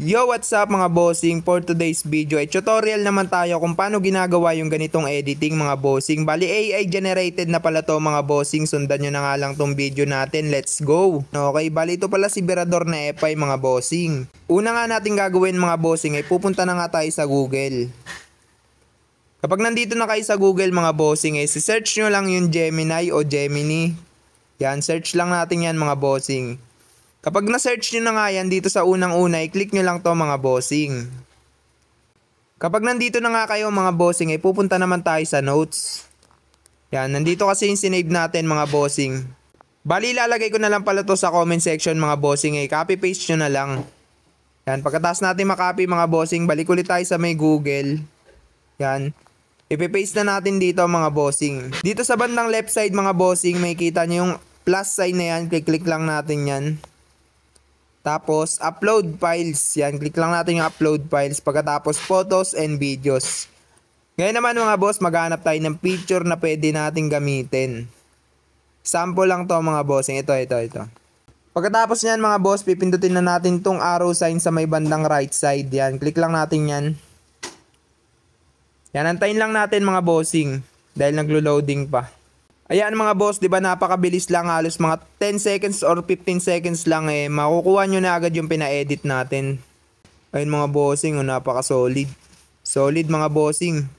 Yo, what's up mga bossing? For today's video ay tutorial naman tayo kung paano ginagawa yung ganitong editing mga bossing. Bali AI generated na pala to mga bossing. Sundan nyo na nga lang tong video natin. Let's go! Okay, bali ito pala si Berador na FI mga bossing. Una nga natin gagawin mga bossing ay pupunta na nga tayo sa Google. Kapag nandito na kayo sa Google mga bossing ay search nyo lang yung Gemini o Gemini. Yan, search lang natin yan mga bossing. Kapag na-search nyo na nga yan dito sa unang-una, i-click nyo lang to mga bossing. Kapag nandito na nga kayo mga bossing, ay pupunta naman tayo sa notes. Yan, nandito kasi yung sinave natin mga bossing. Bali, ilalagay ko na lang pala to sa comment section mga bossing, ay copy-paste nyo na lang. Yan, pagkatapos natin makopy mga bossing, balik ulit tayo sa may Google. Yan, ipipaste na natin dito mga bossing. Dito sa bandang left side mga bossing, may kita nyo yung plus sign na yan, click lang natin yan. Tapos, upload files. Yan, click lang natin yung upload files. Pagkatapos, photos and videos. Ngayon naman mga boss, maghanap tayo ng picture na pwede natin gamitin. Sample lang to mga bossing. Ito. Pagkatapos nyan mga boss, pipindutin na natin tong arrow sign sa may bandang right side. Yan, click lang natin yan. Yan, antayin lang natin mga bossing. Dahil naglo-loading pa. Ayan mga boss, di ba napakabilis lang, halos mga 10 seconds or 15 seconds lang makukuha nyo na agad yung pina-edit natin. Ayun mga bossing, napaka solid. Solid mga bossing.